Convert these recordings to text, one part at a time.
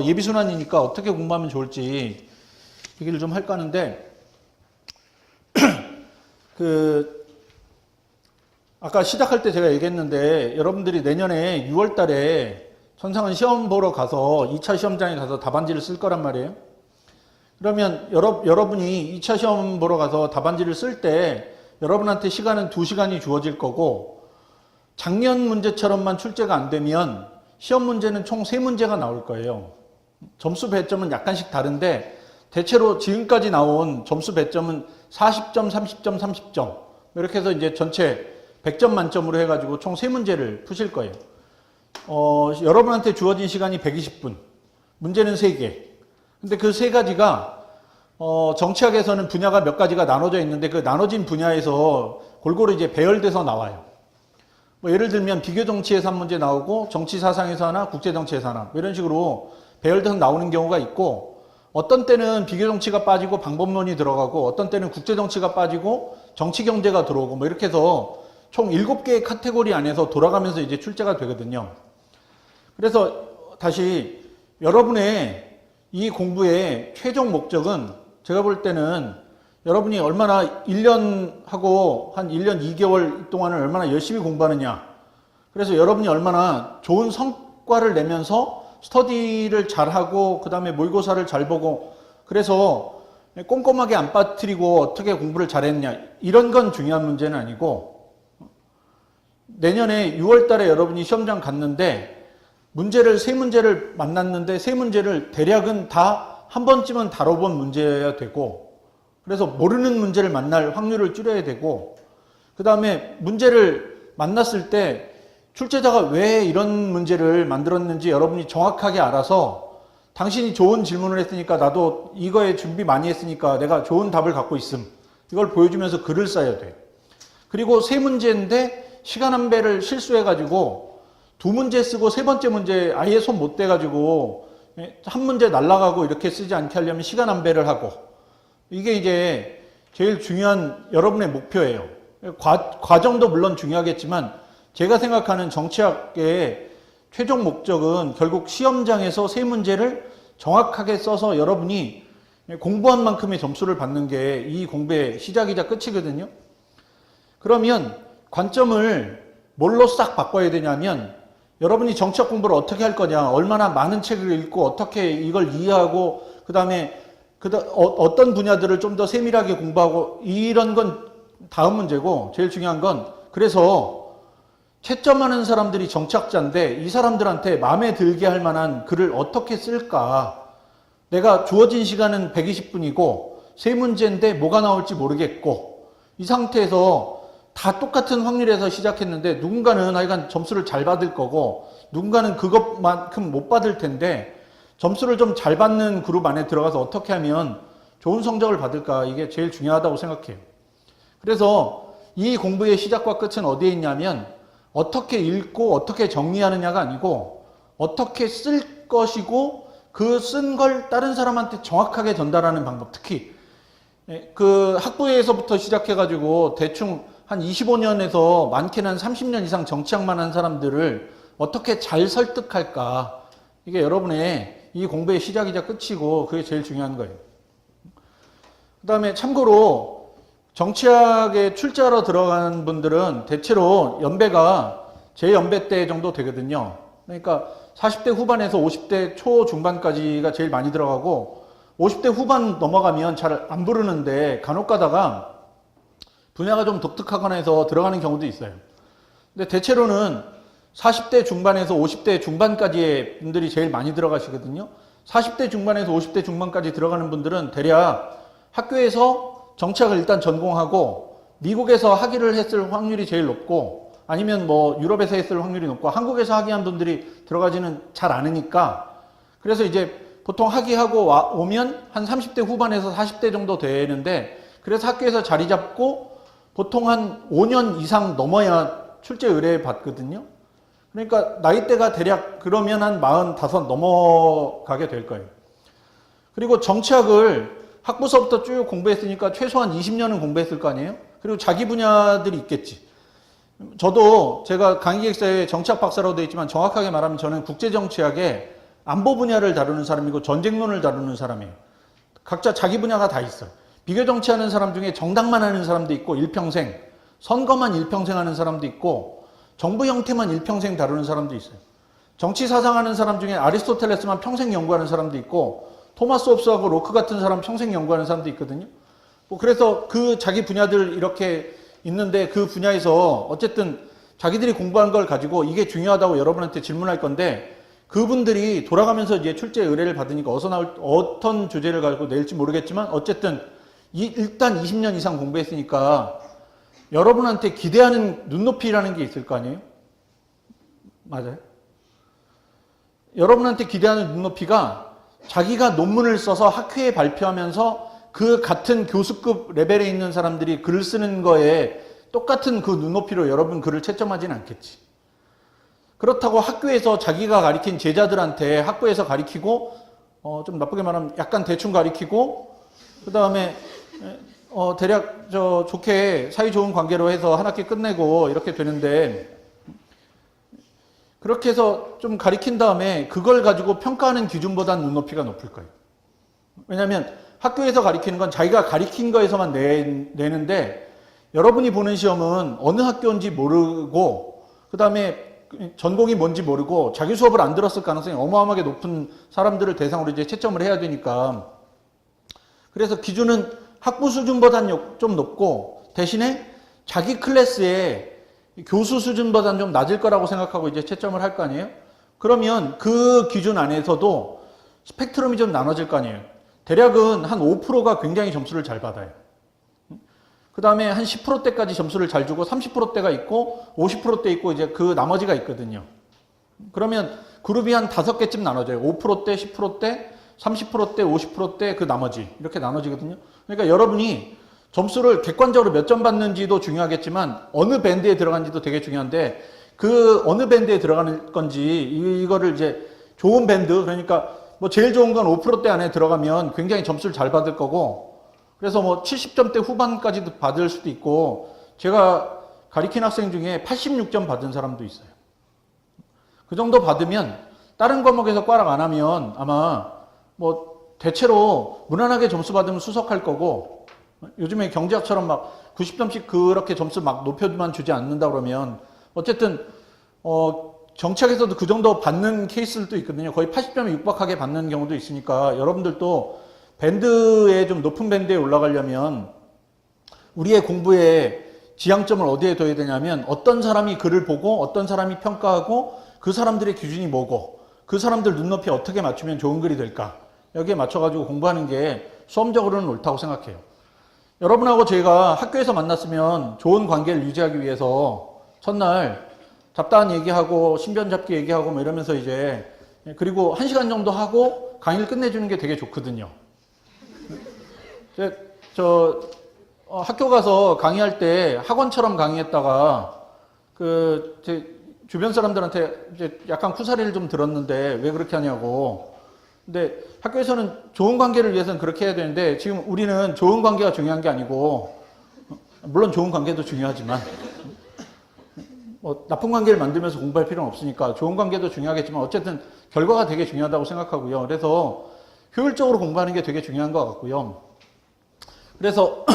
예비순환이니까 어떻게 공부하면 좋을지 얘기를 좀 할까 하는데, 아까 시작할 때 제가 얘기했는데, 여러분들이 내년에 6월 달에 천상은 시험 보러 가서 2차 시험장에 가서 답안지를 쓸 거란 말이에요. 그러면 여러분이 2차 시험 보러 가서 답안지를 쓸 때 여러분한테 시간은 2시간이 주어질 거고, 작년 문제처럼만 출제가 안 되면 시험 문제는 총 3문제가 나올 거예요. 점수 배점은 약간씩 다른데 대체로 지금까지 나온 점수 배점은 40점, 30점, 30점 이렇게 해서 이제 전체 100점 만점으로 해가지고 총 3문제를 푸실 거예요. 여러분한테 주어진 시간이 120분, 문제는 3개. 근데 그 3가지가 정치학에서는 분야가 몇 가지가 나눠져 있는데 그 나눠진 분야에서 골고루 이제 배열돼서 나와요. 뭐 예를 들면 비교정치에서 한 문제 나오고 정치사상에서 하나, 국제정치에서 하나 이런 식으로 배열돼서 나오는 경우가 있고, 어떤 때는 비교정치가 빠지고 방법론이 들어가고, 어떤 때는 국제정치가 빠지고 정치경제가 들어오고 뭐 이렇게 해서 총 7개의 카테고리 안에서 돌아가면서 이제 출제가 되거든요. 그래서 다시 여러분의 이 공부의 최종 목적은 제가 볼 때는 여러분이 얼마나 1년하고 한 1년 2개월 동안을 얼마나 열심히 공부하느냐. 그래서 여러분이 얼마나 좋은 성과를 내면서 스터디를 잘하고 그 다음에 모의고사를 잘 보고 그래서 꼼꼼하게 안 빠뜨리고 어떻게 공부를 잘했냐. 이런 건 중요한 문제는 아니고, 내년에 6월 달에 여러분이 시험장 갔는데 문제를 3문제를 만났는데 3문제를 대략은 다 한 번쯤은 다뤄본 문제여야 되고, 그래서 모르는 문제를 만날 확률을 줄여야 되고, 그 다음에 문제를 만났을 때 출제자가 왜 이런 문제를 만들었는지 여러분이 정확하게 알아서, 당신이 좋은 질문을 했으니까 나도 이거에 준비 많이 했으니까 내가 좋은 답을 갖고 있음, 이걸 보여주면서 글을 써야 돼. 그리고 3문제인데 시간 한 배를 실수해가지고 2문제 쓰고 3번째 문제 아예 손 못 대가지고 한 문제 날라가고 이렇게 쓰지 않게 하려면 시간 한 배를 하고, 이게 이제 제일 중요한 여러분의 목표예요. 과정도 물론 중요하겠지만 제가 생각하는 정치학의 최종 목적은 결국 시험장에서 3문제를 정확하게 써서 여러분이 공부한 만큼의 점수를 받는 게 이 공부의 시작이자 끝이거든요. 그러면 관점을 뭘로 싹 바꿔야 되냐면, 여러분이 정치학 공부를 어떻게 할 거냐, 얼마나 많은 책을 읽고 어떻게 이걸 이해하고 그 다음에 어떤 분야들을 좀 더 세밀하게 공부하고, 이런 건 다음 문제고, 제일 중요한 건 그래서 채점하는 사람들이 정치학자인데 이 사람들한테 마음에 들게 할 만한 글을 어떻게 쓸까. 내가 주어진 시간은 120분이고 3문제인데 뭐가 나올지 모르겠고, 이 상태에서 다 똑같은 확률에서 시작했는데 누군가는 하여간 점수를 잘 받을 거고 누군가는 그것만큼 못 받을 텐데, 점수를 좀 잘 받는 그룹 안에 들어가서 어떻게 하면 좋은 성적을 받을까, 이게 제일 중요하다고 생각해요. 그래서 이 공부의 시작과 끝은 어디에 있냐면, 어떻게 읽고 어떻게 정리하느냐가 아니고 어떻게 쓸 것이고 그 쓴 걸 다른 사람한테 정확하게 전달하는 방법. 특히 그 학부에서부터 시작해가지고 대충 한 25년에서 많게는 한 30년 이상 정치학만 한 사람들을 어떻게 잘 설득할까. 이게 여러분의 이 공부의 시작이자 끝이고 그게 제일 중요한 거예요. 그 다음에 참고로 정치학에 출제하러 들어간 분들은 대체로 연배가 제 연배 때 정도 되거든요. 그러니까 40대 후반에서 50대 초중반까지가 제일 많이 들어가고, 50대 후반 넘어가면 잘 안 부르는데 간혹 가다가 분야가 좀 독특하거나 해서 들어가는 경우도 있어요. 근데 대체로는 40대 중반에서 50대 중반까지의 분들이 제일 많이 들어가시거든요. 40대 중반에서 50대 중반까지 들어가는 분들은 대략 학교에서 정치학을 일단 전공하고 미국에서 학위를 했을 확률이 제일 높고, 아니면 뭐 유럽에서 했을 확률이 높고, 한국에서 학위한 분들이 들어가지는 잘 않으니까, 그래서 이제 보통 학위하고 오면 한 30대 후반에서 40대 정도 되는데, 그래서 학교에서 자리 잡고 보통 한 5년 이상 넘어야 출제 의뢰 받거든요. 그러니까 나이대가 대략 그러면 한 45 넘어가게 될 거예요. 그리고 정치학을 학부서부터 쭉 공부했으니까 최소한 20년은 공부했을 거 아니에요? 그리고 자기 분야들이 있겠지. 저도 제가 강의기획사에 정치학 박사라고 되어 있지만 정확하게 말하면 저는 국제정치학의 안보 분야를 다루는 사람이고 전쟁론을 다루는 사람이에요. 각자 자기 분야가 다 있어요. 비교 정치하는 사람 중에 정당만 하는 사람도 있고 일평생, 선거만 일평생 하는 사람도 있고 정부 형태만 일평생 다루는 사람도 있어요. 정치 사상하는 사람 중에 아리스토텔레스만 평생 연구하는 사람도 있고 토마스 홉스하고 로크 같은 사람 평생 연구하는 사람도 있거든요. 뭐 그래서 그 자기 분야들 이렇게 있는데 그 분야에서 어쨌든 자기들이 공부한 걸 가지고 이게 중요하다고 여러분한테 질문할 건데 그분들이 돌아가면서 이제 출제 의뢰를 받으니까 어떤 주제를 가지고 낼지 모르겠지만 어쨌든 일단 20년 이상 공부했으니까 여러분한테 기대하는 눈높이라는 게 있을 거 아니에요? 맞아요? 여러분한테 기대하는 눈높이가 자기가 논문을 써서 학회에 발표하면서 그 같은 교수급 레벨에 있는 사람들이 글을 쓰는 거에 똑같은 그 눈높이로 여러분 글을 채점하지는 않겠지. 그렇다고 학교에서 자기가 가르친 제자들한테 학교에서 가르치고 좀 나쁘게 말하면 약간 대충 가르치고 그 다음에 대략 좋게 사이 좋은 관계로 해서 한 학기 끝내고 이렇게 되는데 그렇게 해서 좀 가르친 다음에 그걸 가지고 평가하는 기준보다는 눈높이가 높을 거예요. 왜냐하면 학교에서 가르치는 건 자기가 가르친 거에서만 내는데 여러분이 보는 시험은 어느 학교인지 모르고 그 다음에 전공이 뭔지 모르고 자기 수업을 안 들었을 가능성이 어마어마하게 높은 사람들을 대상으로 이제 채점을 해야 되니까 그래서 기준은 학부 수준보다는 좀 높고 대신에 자기 클래스에 교수 수준보다는 좀 낮을 거라고 생각하고 이제 채점을 할 거 아니에요? 그러면 그 기준 안에서도 스펙트럼이 좀 나눠질 거 아니에요? 대략은 한 5%가 굉장히 점수를 잘 받아요. 그 다음에 한 10%대까지 점수를 잘 주고 30%대가 있고 50%대 있고 이제 그 나머지가 있거든요. 그러면 그룹이 한 5개쯤 나눠져요. 5%대, 10%대, 30%대, 50%대 그 나머지 이렇게 나눠지거든요. 그러니까 여러분이 점수를 객관적으로 몇 점 받는지도 중요하겠지만 어느 밴드에 들어간지도 되게 중요한데 그 어느 밴드에 들어가는 건지 이거를 이제 좋은 밴드 그러니까 뭐 제일 좋은 건 5%대 안에 들어가면 굉장히 점수를 잘 받을 거고 그래서 뭐 70점대 후반까지도 받을 수도 있고 제가 가르친 학생 중에 86점 받은 사람도 있어요. 그 정도 받으면 다른 과목에서 꽈락 안 하면 아마 뭐 대체로 무난하게 점수 받으면 수석할 거고 요즘에 경제학처럼 막 90점씩 그렇게 점수 막 높여만 주지 않는다 그러면 어쨌든 정치학에서도 그 정도 받는 케이스들도 있거든요. 거의 80점에 육박하게 받는 경우도 있으니까 여러분들도 밴드에 좀 높은 밴드에 올라가려면 우리의 공부의 지향점을 어디에 둬야 되냐면 어떤 사람이 글을 보고 어떤 사람이 평가하고 그 사람들의 기준이 뭐고 그 사람들 눈높이에 어떻게 맞추면 좋은 글이 될까 여기에 맞춰가지고 공부하는 게 수험적으로는 옳다고 생각해요. 여러분하고 제가 학교에서 만났으면 좋은 관계를 유지하기 위해서 첫날 잡다한 얘기하고 신변 잡기 얘기하고 뭐 이러면서 이제 그리고 1시간 정도 하고 강의를 끝내주는 게 되게 좋거든요. 학교 가서 강의할 때 학원처럼 강의했다가 제 주변 사람들한테 이제 약간 쿠사리를 좀 들었는데 왜 그렇게 하냐고. 근데 학교에서는 좋은 관계를 위해서는 그렇게 해야 되는데 지금 우리는 좋은 관계가 중요한 게 아니고 물론 좋은 관계도 중요하지만 나쁜 관계를 만들면서 공부할 필요는 없으니까 좋은 관계도 중요하겠지만 어쨌든 결과가 되게 중요하다고 생각하고요. 그래서 효율적으로 공부하는 게 되게 중요한 것 같고요. 그래서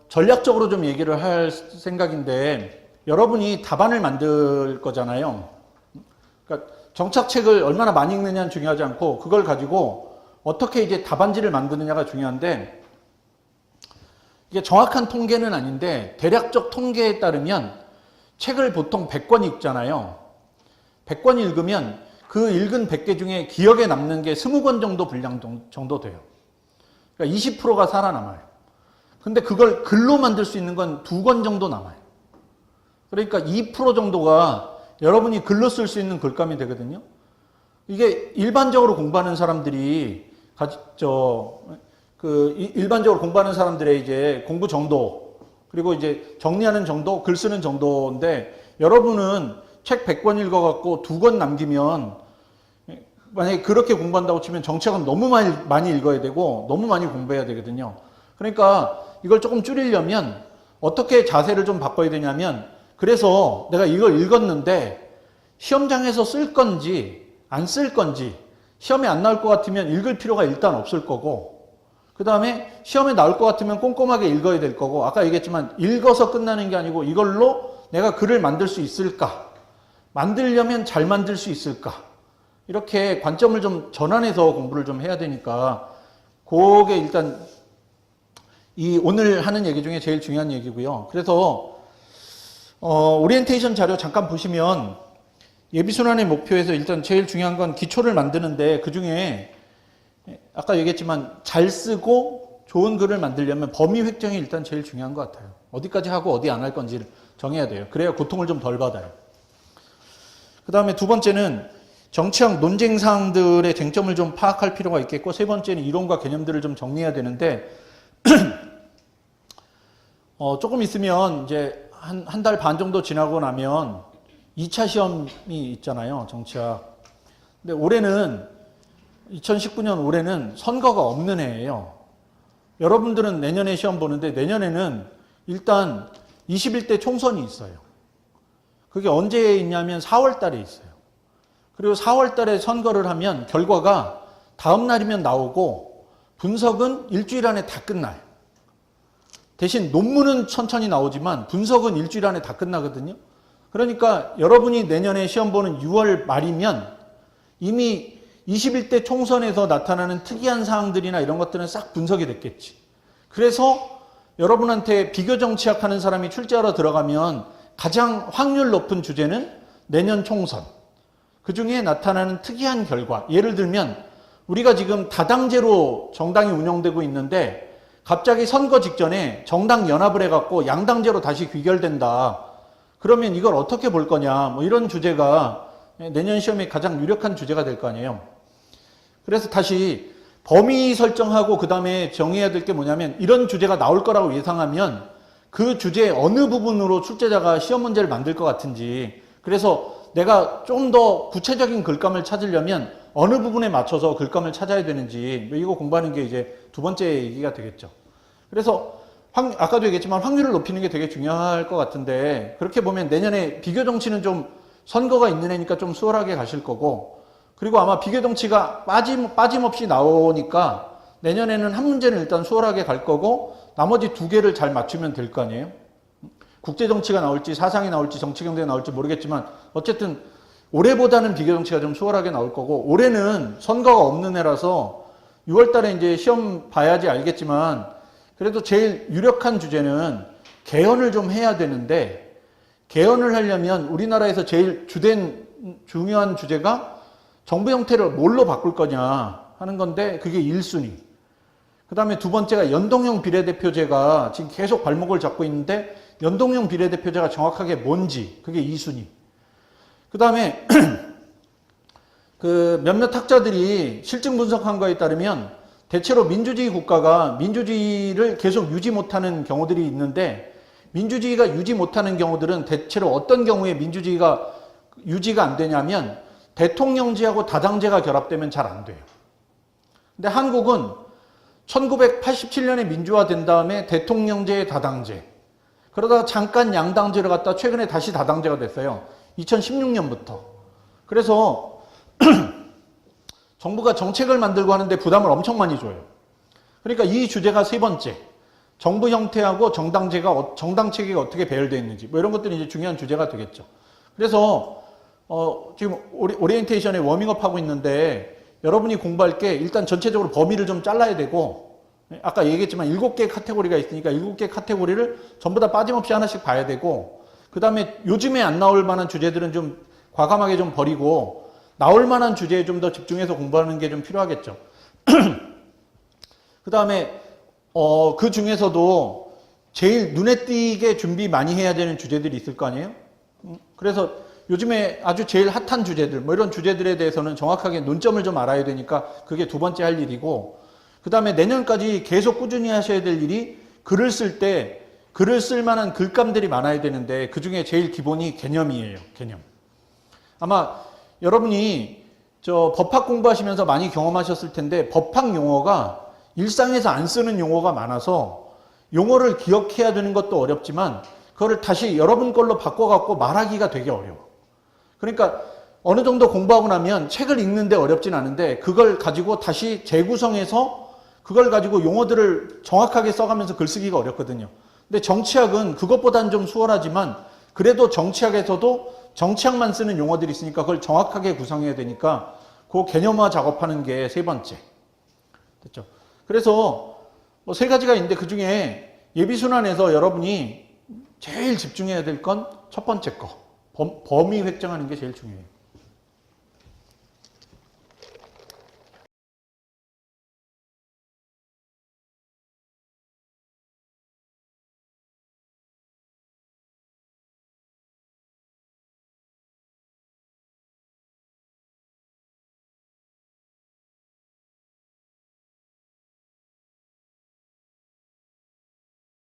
전략적으로 좀 얘기를 할 생각인데 여러분이 답안을 만들 거잖아요. 그러니까 정착책을 얼마나 많이 읽느냐는 중요하지 않고 그걸 가지고 어떻게 이제 답안지를 만드느냐가 중요한데 이게 정확한 통계는 아닌데 대략적 통계에 따르면 책을 보통 100권 읽잖아요. 100권 읽으면 그 읽은 100개 중에 기억에 남는 게 20권 정도 분량 정도 돼요. 그러니까 20%가 살아남아요. 근데 그걸 글로 만들 수 있는 건 2권 정도 남아요. 그러니까 2% 정도가 여러분이 글로 쓸 수 있는 글감이 되거든요. 이게 일반적으로 공부하는 사람들이 일반적으로 공부하는 사람들의 이제 공부 정도 그리고 이제 정리하는 정도, 글 쓰는 정도인데 여러분은 책 100권 읽어갖고 2권 남기면 만약에 그렇게 공부한다고 치면 정책은 너무 많이 읽어야 되고 너무 많이 공부해야 되거든요. 그러니까 이걸 조금 줄이려면 어떻게 자세를 좀 바꿔야 되냐면 그래서 내가 이걸 읽었는데 시험장에서 쓸 건지 안 쓸 건지, 시험에 안 나올 것 같으면 읽을 필요가 일단 없을 거고, 그 다음에 시험에 나올 것 같으면 꼼꼼하게 읽어야 될 거고, 아까 얘기했지만 읽어서 끝나는 게 아니고 이걸로 내가 글을 만들 수 있을까? 만들려면 잘 만들 수 있을까? 이렇게 관점을 좀 전환해서 공부를 좀 해야 되니까 그게 일단 이 오늘 하는 얘기 중에 제일 중요한 얘기고요. 그래서 오리엔테이션 자료 잠깐 보시면 예비순환의 목표에서 일단 제일 중요한 건 기초를 만드는데 그중에 아까 얘기했지만 잘 쓰고 좋은 글을 만들려면 범위 획정이 일단 제일 중요한 것 같아요. 어디까지 하고 어디 안 할 건지를 정해야 돼요. 그래야 고통을 좀 덜 받아요. 그 다음에 두 번째는 정치학 논쟁 사항들의 쟁점을 좀 파악할 필요가 있겠고, 세 번째는 이론과 개념들을 좀 정리해야 되는데 조금 있으면 이제 한 달 반 정도 지나고 나면 2차 시험이 있잖아요, 정치학. 근데 올해는 2019년 올해는 선거가 없는 해예요. 여러분들은 내년에 시험 보는데 내년에는 일단 21대 총선이 있어요. 그게 언제 있냐면 4월 달에 있어요. 그리고 4월 달에 선거를 하면 결과가 다음 날이면 나오고 분석은 일주일 안에 다 끝나요. 대신 논문은 천천히 나오지만 분석은 일주일 안에 다 끝나거든요. 그러니까 여러분이 내년에 시험 보는 6월 말이면 이미 21대 총선에서 나타나는 특이한 사항들이나 이런 것들은 싹 분석이 됐겠지. 그래서 여러분한테 비교정치학 하는 사람이 출제하러 들어가면 가장 확률 높은 주제는 내년 총선. 그 중에 나타나는 특이한 결과. 예를 들면 우리가 지금 다당제로 정당이 운영되고 있는데 갑자기 선거 직전에 정당 연합을 해갖고 양당제로 다시 귀결된다. 그러면 이걸 어떻게 볼 거냐. 뭐 이런 주제가 내년 시험에 가장 유력한 주제가 될 거 아니에요. 그래서 다시 범위 설정하고 그 다음에 정해야 될 게 뭐냐면 이런 주제가 나올 거라고 예상하면 그 주제의 어느 부분으로 출제자가 시험 문제를 만들 것 같은지, 그래서 내가 좀 더 구체적인 글감을 찾으려면 어느 부분에 맞춰서 글감을 찾아야 되는지, 이거 공부하는 게 이제 두 번째 얘기가 되겠죠. 그래서 아까도 얘기했지만 확률을 높이는 게 되게 중요할 것 같은데, 그렇게 보면 내년에 비교정치는 좀 선거가 있는 애니까 좀 수월하게 가실 거고, 그리고 아마 비교정치가 빠짐없이 나오니까 내년에는 한 문제는 일단 수월하게 갈 거고 나머지 두 개를 잘 맞추면 될 거 아니에요. 국제정치가 나올지 사상이 나올지 정치경제가 나올지 모르겠지만 어쨌든 올해보다는 비교정치가 좀 수월하게 나올 거고, 올해는 선거가 없는 해라서 6월 달에 이제 시험 봐야지 알겠지만 그래도 제일 유력한 주제는 개헌을 좀 해야 되는데, 개헌을 하려면 우리나라에서 제일 중요한 주제가 정부 형태를 뭘로 바꿀 거냐 하는 건데 그게 1순위. 그 다음에 두 번째가 연동형 비례대표제가 지금 계속 발목을 잡고 있는데 연동형 비례대표제가 정확하게 뭔지, 그게 2순위. 그 다음에 그 몇몇 학자들이 실증 분석한 거에 따르면 대체로 민주주의 국가가 민주주의를 계속 유지 못하는 경우들이 있는데, 민주주의가 유지 못하는 경우들은 대체로 어떤 경우에 민주주의가 유지가 안 되냐면 대통령제하고 다당제가 결합되면 잘 안 돼요. 근데 한국은 1987년에 민주화된 다음에 대통령제, 다당제, 그러다가 잠깐 양당제를 갔다 최근에 다시 다당제가 됐어요. 2016년부터. 그래서 정부가 정책을 만들고 하는데 부담을 엄청 많이 줘요. 그러니까 이 주제가 세 번째, 정부 형태하고 정당 체계가 어떻게 배열되어 있는지, 뭐 이런 것들이 이제 중요한 주제가 되겠죠. 그래서 지금 오리엔테이션에 워밍업 하고 있는데 여러분이 공부할 게 일단 전체적으로 범위를 좀 잘라야 되고, 아까 얘기했지만 7개 카테고리가 있으니까 7개 카테고리를 전부 다 빠짐없이 하나씩 봐야 되고, 그 다음에 요즘에 안 나올 만한 주제들은 좀 과감하게 좀 버리고 나올 만한 주제에 좀 더 집중해서 공부하는 게 좀 필요하겠죠. 그 다음에 그 중에서도 제일 눈에 띄게 준비 많이 해야 되는 주제들이 있을 거 아니에요. 그래서 요즘에 아주 제일 핫한 주제들, 뭐 이런 주제들에 대해서는 정확하게 논점을 좀 알아야 되니까 그게 두 번째 할 일이고, 그 다음에 내년까지 계속 꾸준히 하셔야 될 일이 글을 쓸 때 글을 쓸 만한 글감들이 많아야 되는데 그 중에 제일 기본이 개념이에요. 개념. 아마 여러분이 법학 공부하시면서 많이 경험하셨을 텐데 법학 용어가 일상에서 안 쓰는 용어가 많아서 용어를 기억해야 되는 것도 어렵지만 그거를 다시 여러분 걸로 바꿔갖고 말하기가 되게 어려워. 그러니까 어느 정도 공부하고 나면 책을 읽는데 어렵진 않은데 그걸 가지고 다시 재구성해서 그걸 가지고 용어들을 정확하게 써가면서 글쓰기가 어렵거든요. 근데 정치학은 그것보다는 좀 수월하지만 그래도 정치학에서도 정치학만 쓰는 용어들이 있으니까 그걸 정확하게 구성해야 되니까 그 개념화 작업하는 게 세 번째. 됐죠? 그래서 뭐 세 가지가 있는데 그 중에 예비순환에서 여러분이 제일 집중해야 될 건 첫 번째 거. 범위 획정하는 게 제일 중요해요.